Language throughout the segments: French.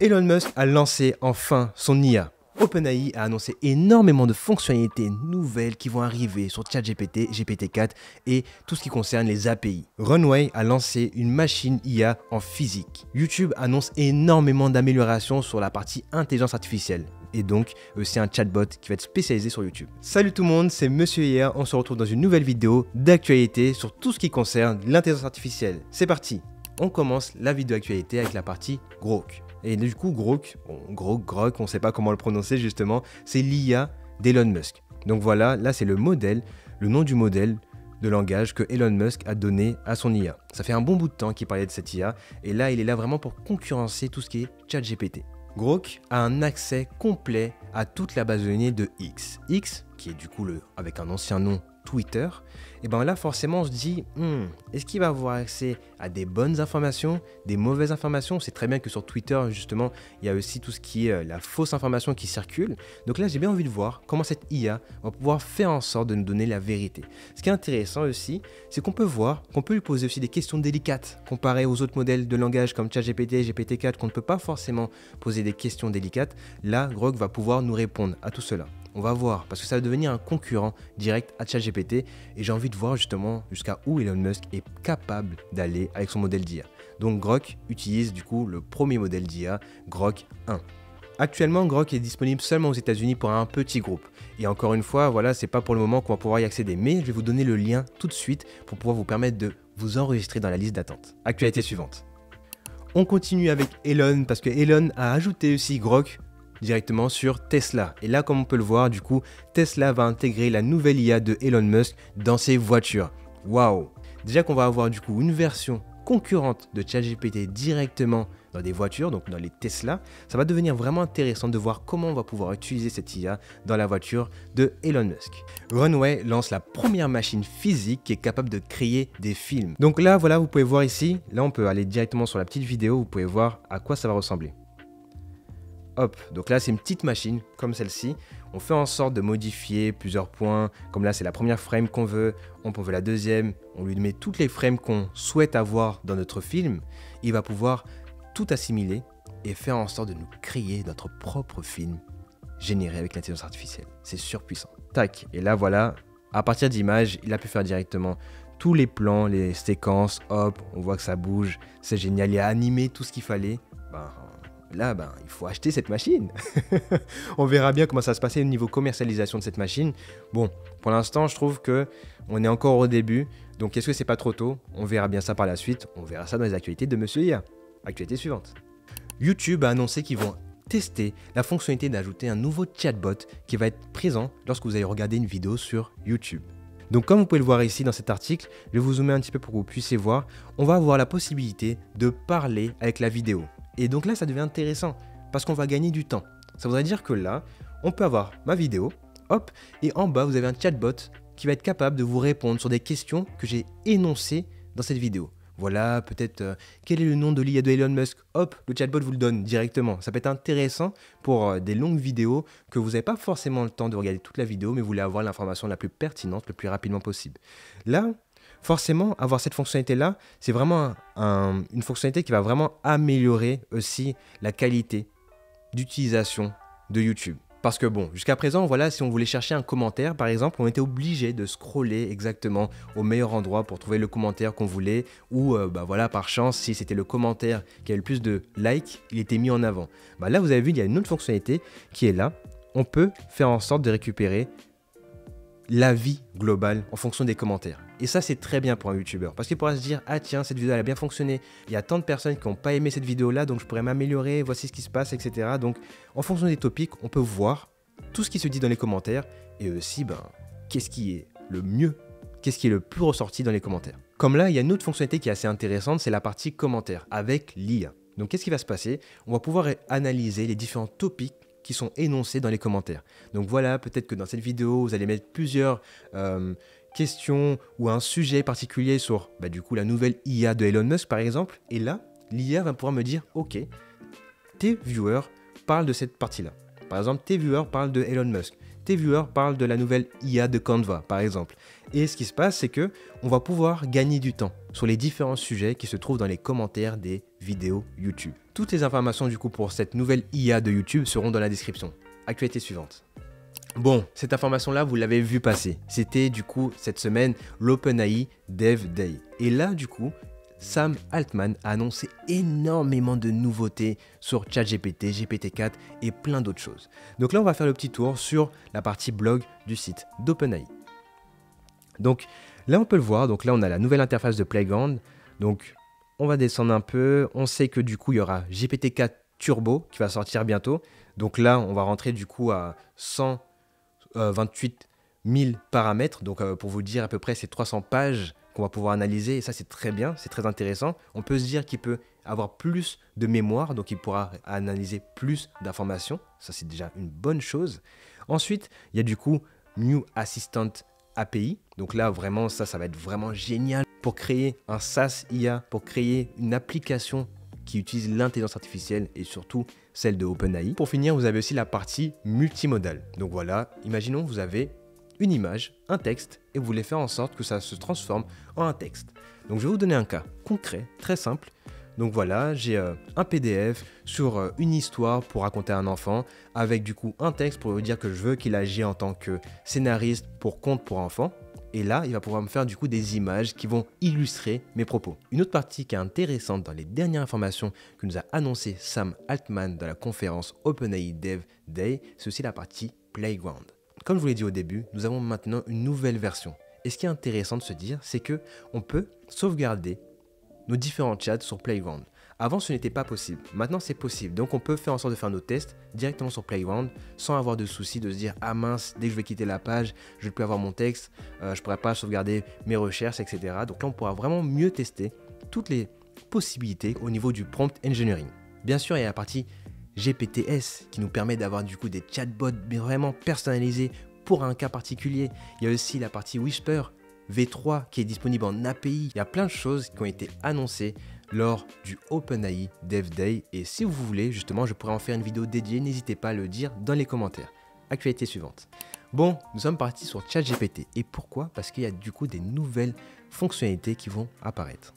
Elon Musk a lancé enfin son IA. OpenAI a annoncé énormément de fonctionnalités nouvelles qui vont arriver sur ChatGPT, GPT-4 et tout ce qui concerne les API. Runway a lancé une machine IA en physique. YouTube annonce énormément d'améliorations sur la partie intelligence artificielle. Et donc aussi un chatbot qui va être spécialisé sur YouTube. Salut tout le monde, c'est Monsieur IA, on se retrouve dans une nouvelle vidéo d'actualité sur tout ce qui concerne l'intelligence artificielle. C'est parti. On commence la vidéo actualité avec la partie Grok. Et du coup, Grok, on ne sait pas comment le prononcer justement, c'est l'IA d'Elon Musk. Donc voilà, là c'est le nom du modèle de langage que Elon Musk a donné à son IA. Ça fait un bon bout de temps qu'il parlait de cette IA, et là il est là vraiment pour concurrencer tout ce qui est ChatGPT. Grok a un accès complet à toute la base de données de X. X, qui est du coup avec un ancien nom Twitter, et bien là forcément on se dit, est-ce qu'il va avoir accès à des bonnes informations, des mauvaises informations? C'est très bien que sur Twitter justement, il y a aussi tout ce qui est la fausse information qui circule. Donc là j'ai bien envie de voir comment cette IA va pouvoir faire en sorte de nous donner la vérité. Ce qui est intéressant aussi, c'est qu'on peut voir, qu'on peut lui poser aussi des questions délicates, comparé aux autres modèles de langage comme ChatGPT, GPT-4, qu'on ne peut pas forcément poser des questions délicates. Là, Grok va pouvoir nous répondre à tout cela. On va voir, parce que ça va devenir un concurrent direct à ChatGPT, et j'ai envie de voir justement jusqu'à où Elon Musk est capable d'aller avec son modèle d'IA. Donc Grok utilise du coup le premier modèle d'IA, Grok 1. Actuellement, Grok est disponible seulement aux États-Unis pour un petit groupe. Et encore une fois, voilà, c'est pas pour le moment qu'on va pouvoir y accéder, mais je vais vous donner le lien tout de suite pour pouvoir vous permettre de vous enregistrer dans la liste d'attente. Actualité suivante. On continue avec Elon, parce que Elon a ajouté aussi Grok directement sur Tesla. Et là, comme on peut le voir, du coup, Tesla va intégrer la nouvelle IA de Elon Musk dans ses voitures. Waouh! Déjà qu'on va avoir du coup une version concurrente de ChatGPT directement dans des voitures, donc dans les Tesla, ça va devenir vraiment intéressant de voir comment on va pouvoir utiliser cette IA dans la voiture de Elon Musk. Runway lance la première machine physique qui est capable de créer des films. Donc là, voilà, vous pouvez voir ici, là on peut aller directement sur la petite vidéo, vous pouvez voir à quoi ça va ressembler. Hop, donc là c'est une petite machine comme celle-ci, on fait en sorte de modifier plusieurs points, comme là c'est la première frame qu'on veut, on veut la deuxième, on lui met toutes les frames qu'on souhaite avoir dans notre film, il va pouvoir tout assimiler et faire en sorte de nous créer notre propre film généré avec l'intelligence artificielle. C'est surpuissant. Tac, et là voilà, à partir d'images, il a pu faire directement tous les plans, les séquences, hop, on voit que ça bouge, c'est génial, il a animé tout ce qu'il fallait. Là, il faut acheter cette machine. On verra bien comment ça va se passer au niveau commercialisation de cette machine. Bon, pour l'instant, je trouve que on est encore au début. Donc, est-ce que c'est pas trop tôt? On verra bien ça par la suite. On verra ça dans les actualités de Monsieur IA. Actualité suivante. YouTube a annoncé qu'ils vont tester la fonctionnalité d'ajouter un nouveau chatbot qui va être présent lorsque vous allez regarder une vidéo sur YouTube. Donc comme vous pouvez le voir ici dans cet article, je vais vous zoomer un petit peu pour que vous puissiez voir, on va avoir la possibilité de parler avec la vidéo. Et donc là, ça devient intéressant parce qu'on va gagner du temps. Ça voudrait dire que là, on peut avoir ma vidéo, hop, et en bas, vous avez un chatbot qui va être capable de vous répondre sur des questions que j'ai énoncées dans cette vidéo. Voilà, peut-être quel est le nom de l'IA de Elon Musk? Hop, le chatbot vous le donne directement. Ça peut être intéressant pour des longues vidéos que vous n'avez pas forcément le temps de regarder toute la vidéo, mais vous voulez avoir l'information la plus pertinente le plus rapidement possible. Là, forcément, avoir cette fonctionnalité-là, c'est vraiment une fonctionnalité qui va vraiment améliorer aussi la qualité d'utilisation de YouTube. Parce que bon, jusqu'à présent, voilà, si on voulait chercher un commentaire, par exemple, on était obligé de scroller exactement au meilleur endroit pour trouver le commentaire qu'on voulait, ou voilà, par chance, si c'était le commentaire qui avait le plus de likes, il était mis en avant. Là, vous avez vu, il y a une autre fonctionnalité qui est là. On peut faire en sorte de récupérer l'avis global en fonction des commentaires. Et ça, c'est très bien pour un youtubeur. Parce qu'il pourra se dire, ah tiens, cette vidéo elle a bien fonctionné. Il y a tant de personnes qui n'ont pas aimé cette vidéo-là, donc je pourrais m'améliorer, voici ce qui se passe, etc. Donc, en fonction des topics, on peut voir tout ce qui se dit dans les commentaires et aussi, qu'est-ce qui est le mieux, qu'est-ce qui est le plus ressorti dans les commentaires. Comme là, il y a une autre fonctionnalité qui est assez intéressante, c'est la partie commentaires avec l'IA. Donc, qu'est-ce qui va se passer? On va pouvoir analyser les différents topics qui sont énoncés dans les commentaires. Donc voilà, peut-être que dans cette vidéo, vous allez mettre plusieurs questions ou un sujet particulier sur du coup la nouvelle IA de Elon Musk par exemple. Et là, l'IA va pouvoir me dire, ok, tes viewers parlent de cette partie-là. Par exemple, tes viewers parlent de Elon Musk. Tes viewers parlent de la nouvelle IA de Canva, par exemple. Et ce qui se passe, c'est que on va pouvoir gagner du temps sur les différents sujets qui se trouvent dans les commentaires des vidéos YouTube. Toutes les informations du coup pour cette nouvelle IA de YouTube seront dans la description. Actualité suivante. Bon, cette information-là, vous l'avez vu passer. C'était du coup cette semaine l'OpenAI Dev Day. Et là, du coup, Sam Altman a annoncé énormément de nouveautés sur ChatGPT, GPT-4 et plein d'autres choses. Donc là, on va faire le petit tour sur la partie blog du site d'OpenAI. Donc là, on peut le voir. Donc là, on a la nouvelle interface de Playground. Donc on va descendre un peu. On sait que du coup, il y aura GPT-4 Turbo qui va sortir bientôt. Donc là, on va rentrer du coup à 128 000 paramètres. Donc pour vous dire à peu près, c'est 300 pages qu'on va pouvoir analyser. Et ça, c'est très bien, c'est très intéressant. On peut se dire qu'il peut avoir plus de mémoire. Donc il pourra analyser plus d'informations. Ça, c'est déjà une bonne chose. Ensuite, il y a du coup New Assistant API. Donc là, vraiment, ça va être vraiment génial pour créer un SaaS IA, pour créer une application qui utilise l'intelligence artificielle et surtout celle de OpenAI. Pour finir, vous avez aussi la partie multimodale. Donc voilà, imaginons que vous avez une image, un texte, et vous voulez faire en sorte que ça se transforme en un texte. Donc je vais vous donner un cas concret, très simple. Donc voilà, j'ai un PDF sur une histoire pour raconter à un enfant, avec du coup un texte pour vous dire que je veux qu'il agisse en tant que scénariste pour conte pour enfants. Et là, il va pouvoir me faire du coup des images qui vont illustrer mes propos. Une autre partie qui est intéressante dans les dernières informations que nous a annoncé Sam Altman dans la conférence OpenAI Dev Day, c'est aussi la partie Playground. Comme je vous l'ai dit au début, nous avons maintenant une nouvelle version. Et ce qui est intéressant de se dire, c'est que on peut sauvegarder nos différents chats sur Playground. Avant, ce n'était pas possible. Maintenant, c'est possible. Donc, on peut faire en sorte de faire nos tests directement sur Playground sans avoir de soucis de se dire « Ah mince, dès que je vais quitter la page, je ne vais plus avoir mon texte, je ne pourrai pas sauvegarder mes recherches, etc. » Donc là, on pourra vraiment mieux tester toutes les possibilités au niveau du prompt engineering. Bien sûr, il y a la partie GPTs qui nous permet d'avoir du coup des chatbots vraiment personnalisés pour un cas particulier. Il y a aussi la partie Whisper V3 qui est disponible en API. Il y a plein de choses qui ont été annoncées lors du OpenAI Dev Day. Et si vous voulez, justement, je pourrais en faire une vidéo dédiée. N'hésitez pas à le dire dans les commentaires. Actualité suivante. Bon, nous sommes partis sur ChatGPT. Et pourquoi? Parce qu'il y a du coup des nouvelles fonctionnalités qui vont apparaître.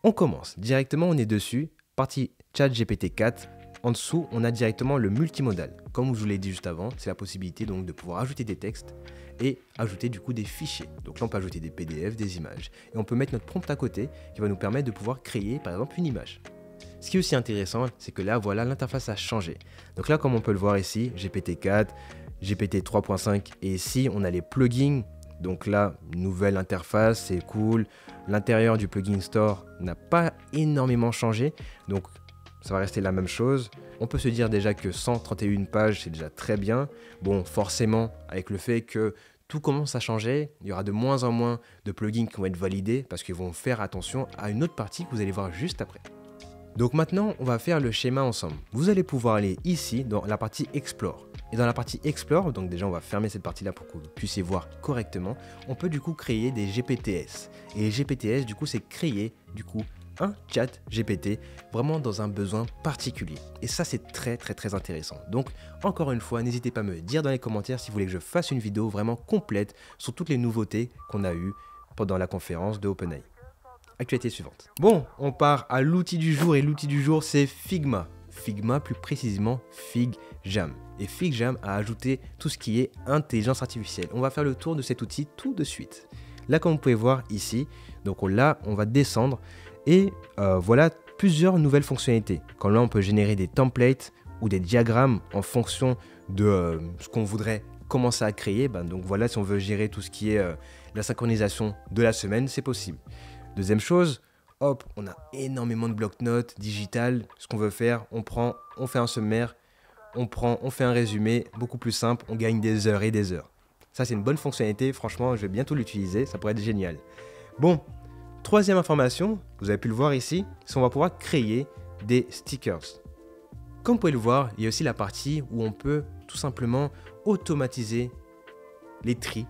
On commence. Directement, on est dessus. Partie ChatGPT 4. En dessous, on a directement le multimodal. Comme je vous l'ai dit juste avant, c'est la possibilité donc de pouvoir ajouter des textes et ajouter du coup des fichiers. Donc là, on peut ajouter des PDF, des images. Et on peut mettre notre prompt à côté qui va nous permettre de pouvoir créer par exemple une image. Ce qui est aussi intéressant, c'est que là, voilà, l'interface a changé. Donc là, comme on peut le voir ici, GPT-4, GPT 3.5 et ici, on a les plugins. Donc là, nouvelle interface, c'est cool. L'intérieur du plugin store n'a pas énormément changé. Donc ça va rester la même chose. On peut se dire déjà que 131 pages, c'est déjà très bien. Bon, forcément, avec le fait que tout commence à changer, il y aura de moins en moins de plugins qui vont être validés parce qu'ils vont faire attention à une autre partie que vous allez voir juste après. Donc maintenant, on va faire le schéma ensemble. Vous allez pouvoir aller ici dans la partie Explore. Et dans la partie Explore, donc déjà on va fermer cette partie-là pour que vous puissiez voir correctement, on peut du coup créer des GPTs. Et les GPTs, du coup, c'est créer du coup un chat GPT vraiment dans un besoin particulier. Et ça, c'est très intéressant. Donc, encore une fois, n'hésitez pas à me dire dans les commentaires si vous voulez que je fasse une vidéo vraiment complète sur toutes les nouveautés qu'on a eues pendant la conférence de OpenAI. Actualité suivante. Bon, on part à l'outil du jour et l'outil du jour, c'est Figma. Figma, plus précisément FigJam. Et FigJam a ajouté tout ce qui est intelligence artificielle. On va faire le tour de cet outil tout de suite. Là, comme vous pouvez voir ici, donc là, on va descendre. Et voilà plusieurs nouvelles fonctionnalités. Comme là, on peut générer des templates ou des diagrammes en fonction de ce qu'on voudrait commencer à créer. Donc voilà, si on veut gérer tout ce qui est la synchronisation de la semaine, c'est possible. Deuxième chose, hop, on a énormément de bloc-notes digital. Ce qu'on veut faire, on fait un sommaire, on fait un résumé beaucoup plus simple, on gagne des heures et des heures. Ça, c'est une bonne fonctionnalité. Franchement, je vais bientôt l'utiliser. Ça pourrait être génial. Bon. Troisième information, vous avez pu le voir ici, c'est qu'on va pouvoir créer des stickers. Comme vous pouvez le voir, il y a aussi la partie où on peut tout simplement automatiser les tris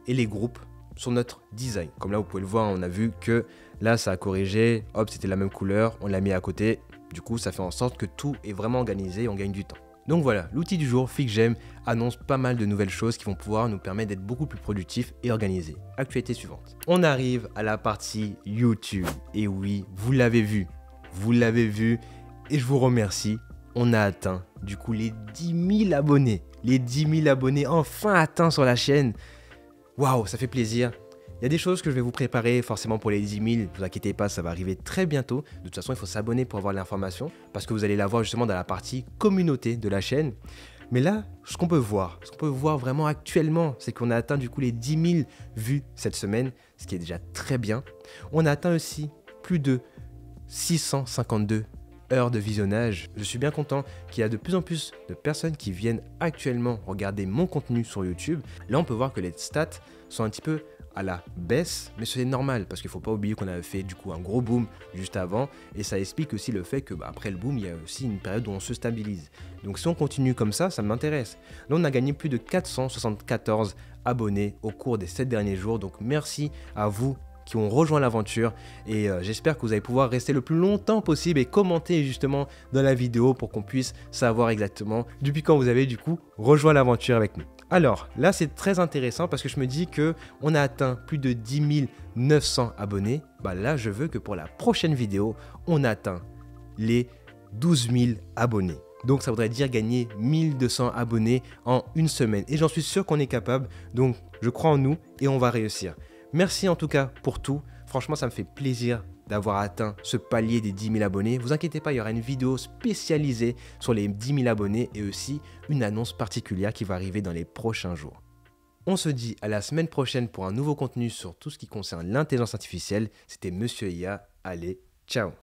et les groupes sur notre design. Comme là, vous pouvez le voir, on a vu que là, ça a corrigé, hop, c'était la même couleur, on l'a mis à côté. Du coup, ça fait en sorte que tout est vraiment organisé et on gagne du temps. Donc voilà, l'outil du jour, FigJam, annonce pas mal de nouvelles choses qui vont pouvoir nous permettre d'être beaucoup plus productifs et organisés. Actualité suivante. On arrive à la partie YouTube. Et oui, vous l'avez vu et je vous remercie. On a atteint du coup les 10 000 abonnés. Les 10 000 abonnés enfin atteints sur la chaîne. Waouh, ça fait plaisir. Il y a des choses que je vais vous préparer forcément pour les 10 000, ne vous inquiétez pas, ça va arriver très bientôt. De toute façon, il faut s'abonner pour avoir l'information, parce que vous allez la voir justement dans la partie communauté de la chaîne. Mais là, ce qu'on peut voir vraiment actuellement, c'est qu'on a atteint du coup les 10 000 vues cette semaine, ce qui est déjà très bien. On a atteint aussi plus de 652 heures de visionnage. Je suis bien content qu'il y a de plus en plus de personnes qui viennent actuellement regarder mon contenu sur YouTube. Là, on peut voir que les stats sont un petit peu à la baisse, mais c'est normal parce qu'il ne faut pas oublier qu'on avait fait du coup un gros boom juste avant et ça explique aussi le fait que après le boom, il y a aussi une période où on se stabilise. Donc si on continue comme ça m'intéresse. Là, on a gagné plus de 474 abonnés au cours des 7 derniers jours, donc merci à vous qui ont rejoint l'aventure et j'espère que vous allez pouvoir rester le plus longtemps possible et commenter justement dans la vidéo pour qu'on puisse savoir exactement depuis quand vous avez du coup rejoint l'aventure avec nous. Alors là c'est très intéressant parce que je me dis que on a atteint plus de 10 900 abonnés. Là je veux que pour la prochaine vidéo on atteint les 12 000 abonnés. Donc ça voudrait dire gagner 1200 abonnés en une semaine et j'en suis sûr qu'on est capable, donc je crois en nous et on va réussir. Merci en tout cas pour tout. Franchement, ça me fait plaisir d'avoir atteint ce palier des 10 000 abonnés. Vous inquiétez pas, il y aura une vidéo spécialisée sur les 10 000 abonnés et aussi une annonce particulière qui va arriver dans les prochains jours. On se dit à la semaine prochaine pour un nouveau contenu sur tout ce qui concerne l'intelligence artificielle. C'était Monsieur IA. Allez, ciao!